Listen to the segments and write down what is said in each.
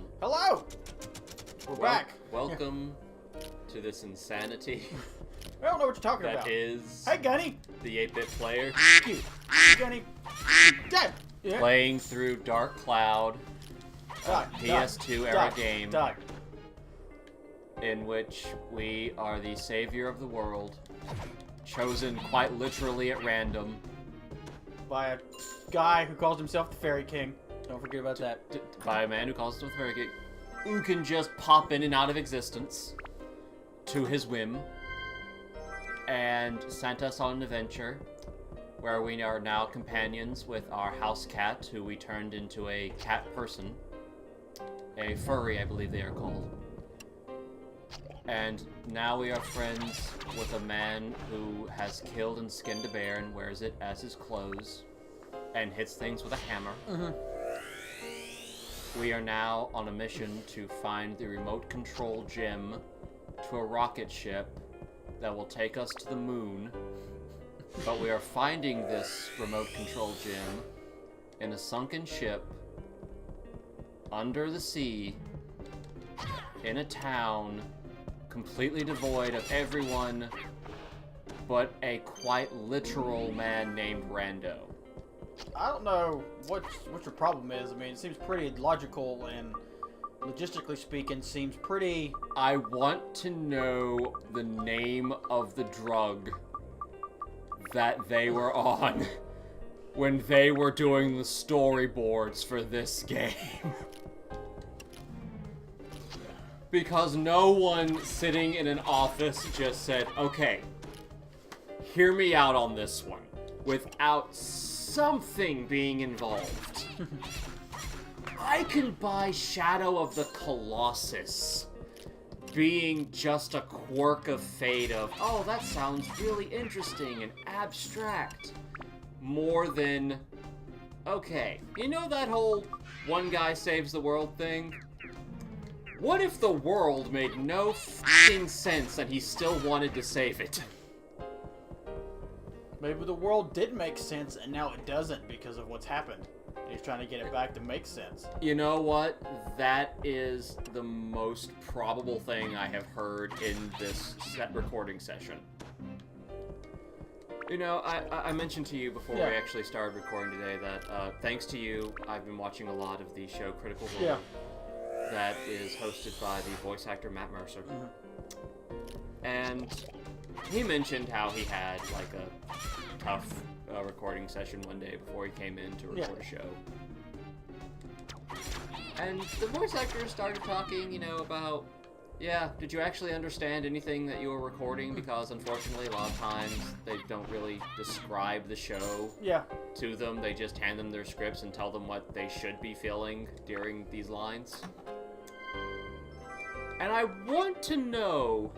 everyone. Hello! We're back. Welcome to this insanity I don't know what you're talking that about. is Hey, Gunny! the 8-bit player You. Gunny. Dead! Yeah. playing through Dark Cloud, Die. PS2 Die. era game, Die. in which we are the savior of the world, chosen quite literally at random. By a guy who calls himself the Fairy King. Don't forget about that. By a man who calls himself the Fairy King, who can just pop in and out of existence to his whim, and sent us on an adventure where we are now companions with our house cat, who we turned into a cat person. A furry, I believe they are called. And now we are friends with a man who has killed and skinned a bear and wears it as his clothes and hits things with a hammer. We are now on a mission to find the remote control gem to a rocket ship that will take us to the moon. But we are finding this remote control gem in a sunken ship under the sea in a town completely devoid of everyone but a quite literal man named Rando. I don't know what your problem is. I mean, it seems pretty logical and logistically speaking seems pretty... I want to know the name of the drug that they were on when they were doing the storyboards for this game. Because no one sitting in an office just said, okay, hear me out on this one, without something being involved. I can buy Shadow of the Colossus being just a quirk of fate of, oh, that sounds really interesting and abstract, more than, okay, you know that whole one guy saves the world thing? What if the world made no f***ing sense and he still wanted to save it? Maybe the world did make sense and now it doesn't because of what's happened. He's trying to get it back to make sense. You know what? That is the most probable thing I have heard in this recording session. You know, I mentioned to you before we actually started recording today that thanks to you, I've been watching a lot of the show Critical Role. Yeah. That is hosted by the voice actor Matt Mercer. And he mentioned how he had like a tough recording session one day before he came in to record a show. And the voice actor started talking, you know, about, yeah, did you actually understand anything that you were recording? Because unfortunately a lot of times they don't really describe the show to them. They just hand them their scripts and tell them what they should be feeling during these lines. And I want to know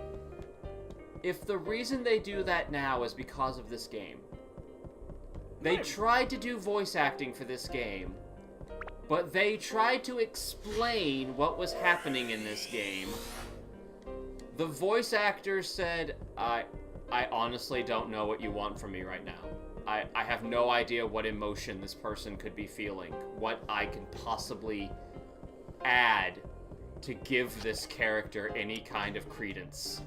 if the reason they do that now is because of this game. They tried to do voice acting for this game, but they tried to explain what was happening in this game. The voice actor said, I honestly don't know what you want from me right now. I have no idea what emotion this person could be feeling, what I can possibly add to give this character any kind of credence.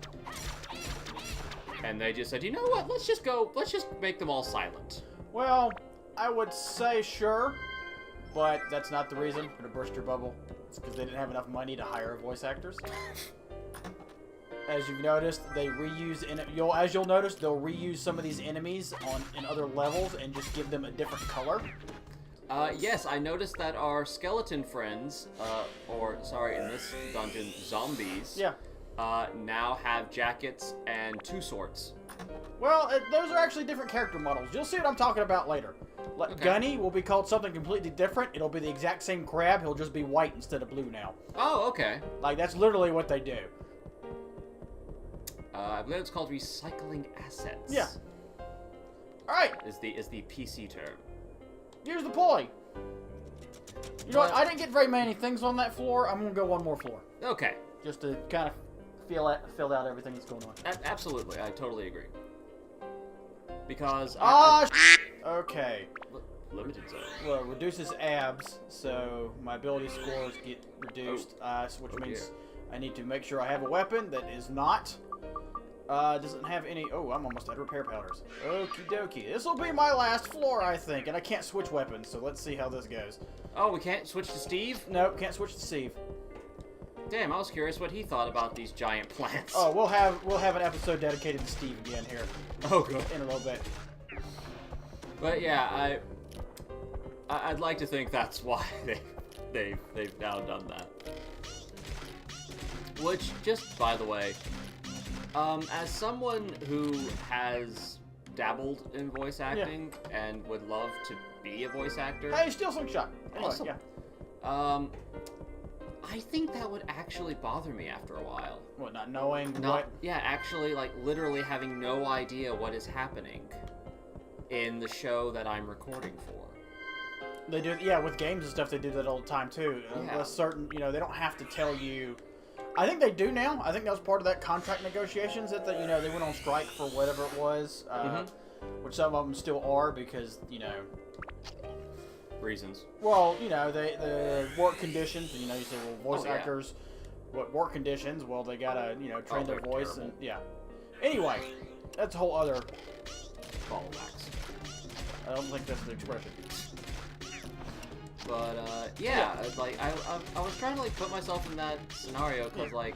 And they just said, you know what, let's just make them all silent. Well, I would say sure, but that's not the reason. I'm gonna burst your bubble. It's because they didn't have enough money to hire voice actors. As you've noticed, they reuse, as you'll notice, they'll reuse some of these enemies in other levels and just give them a different color. Yes, I noticed that our skeleton friends, in this dungeon, zombies, now have jackets and two swords. Well, those are actually different character models. You'll see what I'm talking about later. Gunny will be called something completely different. It'll be the exact same crab. He'll just be white instead of blue now. Oh, okay. Like, that's literally what they do. I believe it's called recycling assets. Yeah. Alright. Is the PC term. Here's the ploy. You know what? I didn't get very many things on that floor. I'm going to go one more floor. Okay. Just to kind of fill out everything that's going on. Absolutely. I totally agree. Because... Okay. limited zone. Well, it reduces abs, so my ability scores get reduced, which means I need to make sure I have a weapon that is not, doesn't have any, oh, I'm almost out of repair powders. Okie dokie. This will be my last floor, I think, and I can't switch weapons, so let's see how this goes. Oh, we can't switch to Steve? Nope, can't switch to Steve. Damn, I was curious what he thought about these giant plants. Oh, we'll have an episode dedicated to Steve again here. Oh, good. In a little bit. But yeah, I'd like to think that's why they've now done that. Which, just by the way, as someone who has dabbled in voice acting and would love to be a voice actor, hey, Steel Slingshot. Anyway, awesome. Yeah. I think that would actually bother me after a while. What, not knowing what? Yeah, actually, like, literally having no idea what is happening in the show that I'm recording for. They do, yeah, with games and stuff, they do that all the time, too. Yeah. Unless certain, they don't have to tell you. I think they do now. I think that was part of that contract negotiations that, they went on strike for whatever it was, which some of them still are because, Reasons. Well, the work conditions, you say, well, voice actors, what work conditions? Well, they gotta, train their voice terrible. and, yeah. Anyway, that's a whole other Ball of wax. I don't think that's the expression. But, yeah, like, I was trying to, like, put myself in that scenario, because, like,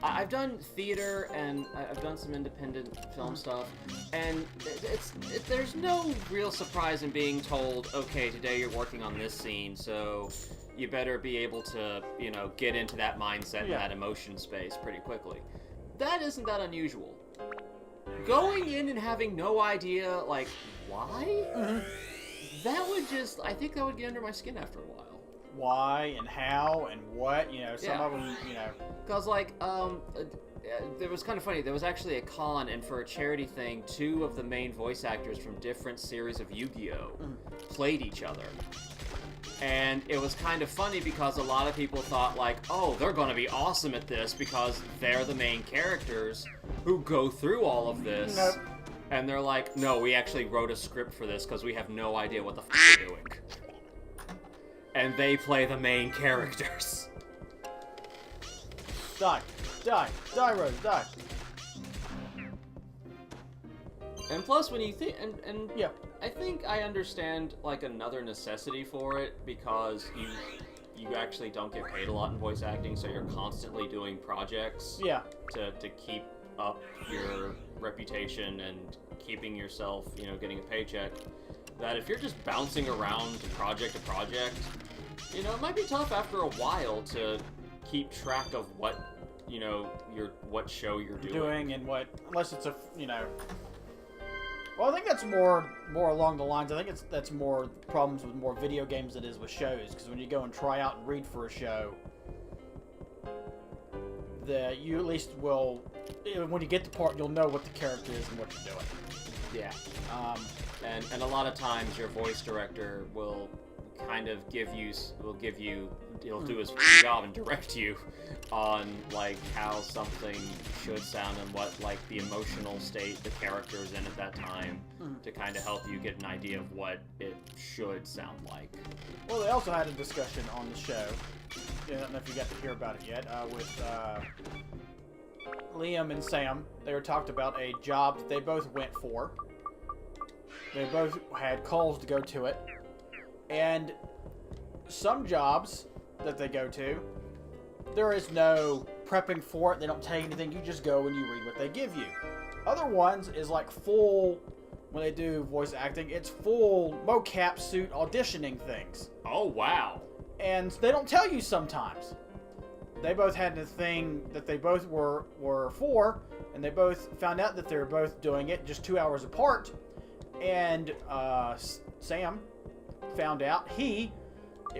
I've done theater, and I've done some independent film stuff, and there's no real surprise in being told, okay, today you're working on this scene, so you better be able to, get into that mindset and that emotion space pretty quickly. That isn't that unusual. Going in and having no idea, like, why? That would just, I think that would get under my skin after a while. Why and how and what, some of them, Because, like, it was kind of funny. There was actually a con, and for a charity thing, 2 of the main voice actors from different series of Yu-Gi-Oh! Played each other. And it was kind of funny because a lot of people thought, like, oh, they're going to be awesome at this because they're the main characters who go through all of this. Nope. And they're like, no, we actually wrote a script for this because we have no idea what the f*** we're doing. And they play the main characters. Die, Rose, die. And plus, when you think, and yeah, I think I understand, like, another necessity for it, because you actually don't get paid a lot in voice acting, so you're constantly doing projects to keep up your reputation and keeping yourself, getting a paycheck. That if you're just bouncing around project to project, it might be tough after a while to keep track of what, what show you're doing. And what, unless it's a, Well, I think that's more along the lines. I think that's more problems with more video games than it is with shows. Because when you go and try out and read for a show, you at least will, when you get the part, you'll know what the character is and what you're doing. Yeah. And a lot of times your voice director will kind of he'll do his job and direct you on, like, how something should sound and what, like, the emotional state the character is in at that time to kind of help you get an idea of what it should sound like. Well, they also had a discussion on the show. I don't know if you got to hear about it yet, with Liam and Sam. They were talked about a job that they both went for. They both had calls to go to it. And some jobs that they go to, there is no prepping for it. They don't tell you anything. You just go and you read what they give you. Other ones is like full, when they do voice acting, it's full mocap suit auditioning things. Oh, wow. And they don't tell you sometimes. They both had a thing that they both were for, and they both found out that they were both doing it just 2 hours apart. And Sam found out it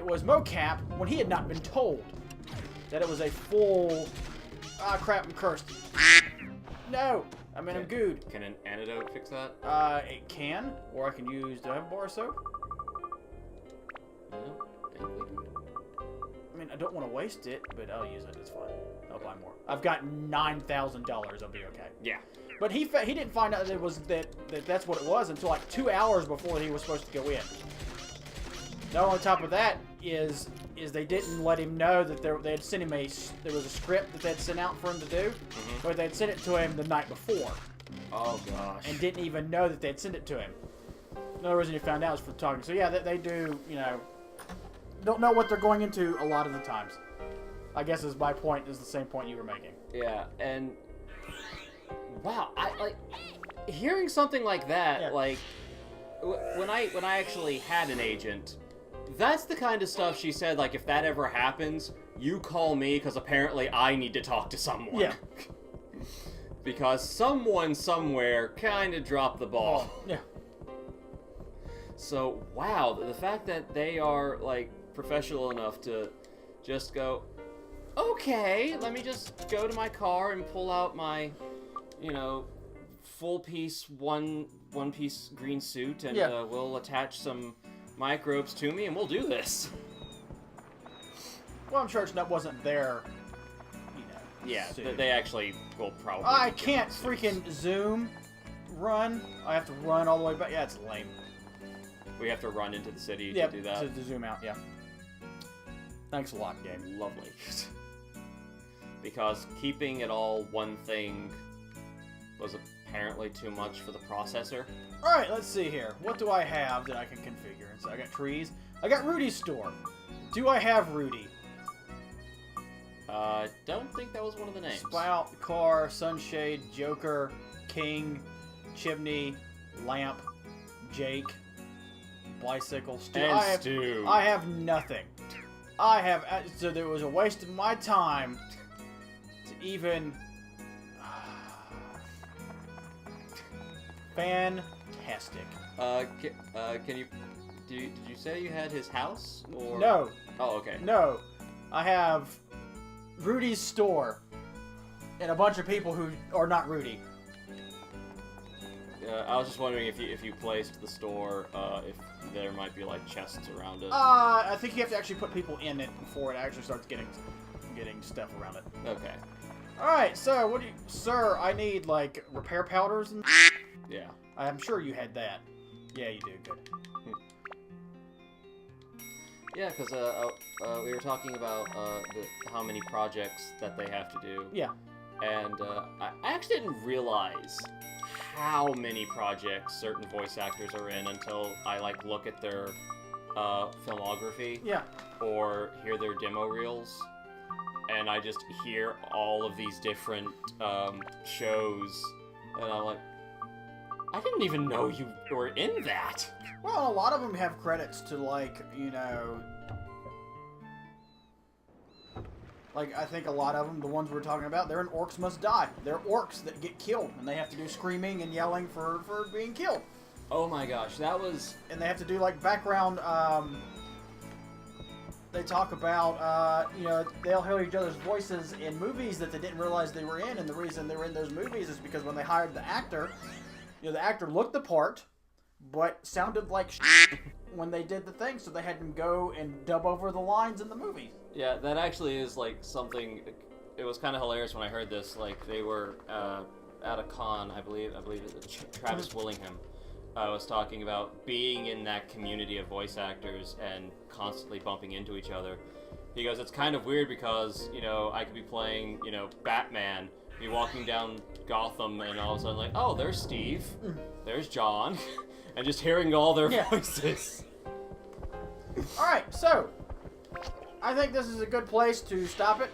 was mocap when he had not been told that it was a full, crap, I'm cursed. No, I'm good. Can an antidote fix that? It can, or I can use, do I have a bar of soap? No, I mean, I don't want to waste it, but I'll use it, it's fine. I'll buy more. I've got $9,000, I'll be okay. Yeah. But he didn't find out that it was that's what it was until like 2 hours before he was supposed to go in. Now, on top of that is they didn't let him know that they had sent him there was a script that they had sent out for him to do, but they'd sent it to him the night before. Oh gosh. And didn't even know that they'd sent it to him. The only reason he found out was for talking. So yeah, they do, don't know what they're going into a lot of the times. I guess my point is the same point you were making. Yeah, and wow, I like hearing something like that. Yeah. Like when I actually had an agent, that's the kind of stuff she said. Like, if that ever happens, you call me because apparently I need to talk to someone. Yeah. Because someone somewhere kind of dropped the ball. Yeah. So wow, the fact that they are like professional enough to just go, okay, let me just go to my car and pull out my, full piece one piece green suit, and we'll attach some microbes to me, and we'll do this. Well, I'm sure it wasn't their, Yeah, suit. they actually will probably. I can't freaking zoom run. I have to run all the way back. Yeah, it's lame. We have to run into the city Yeah, to do that. to zoom out. Yeah. Thanks a lot, game. Lovely. Because keeping it all one thing was apparently too much for the processor. Alright, let's see here. What do I have that I can configure? So I got trees. I got Rudy's store. Do I have Rudy? Don't think that was one of the names. Spout, car, sunshade, Joker, King, chimney, lamp, Jake, bicycle, Stu. And Stu. I have nothing. So there was a waste of my time to even... Fantastic. Can you... Did you say you had his house? Or... No. Oh, okay. No. I have Rudy's store and a bunch of people who are not Rudy. I was just wondering if you placed the store, if there might be like chests around it. I think you have to actually put people in it before it actually starts getting stuff around it. Okay. Alright, so what do you... Sir, I need, like, repair powders and... Yeah. I'm sure you had that. Yeah, you do. Good. Yeah, because we were talking about how many projects that they have to do. Yeah. And I actually didn't realize how many projects certain voice actors are in until I like look at their filmography. Yeah. Or hear their demo reels, and I just hear all of these different shows, and I'm like, I didn't even know you were in that. Well, a lot of them have credits to, like, like, I think a lot of them, the ones we're talking about, they're in Orcs Must Die. They're orcs that get killed, and they have to do screaming and yelling for being killed. Oh my gosh, that was... And they have to do, like, background, they talk about, they'll hear each other's voices in movies that they didn't realize they were in, and the reason they were in those movies is because when they hired the actor, the actor looked the part, but sounded like when they did the thing, so they had him go and dub over the lines in the movie. Yeah, that actually is, like, something... It was kind of hilarious when I heard this. Like, they were at a con, I believe Travis Willingham was talking about being in that community of voice actors and constantly bumping into each other. He goes, it's kind of weird because, I could be playing, Batman, be walking down Gotham, and all of a sudden, like, oh, there's Steve, there's John, and just hearing all their voices. Alright, so, I think this is a good place to stop it.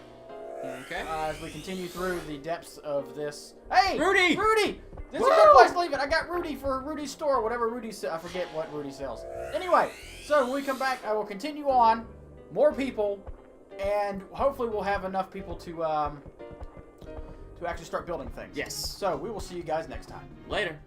Okay. As we continue through the depths of this. Hey! Rudy! Rudy! This is a good place to leave it. I got Rudy for Rudy's store, whatever Rudy I forget what Rudy sells. Anyway, so when we come back, I will continue on. More people, and hopefully we'll have enough people to actually start building things. Yes. So we will see you guys next time. Later.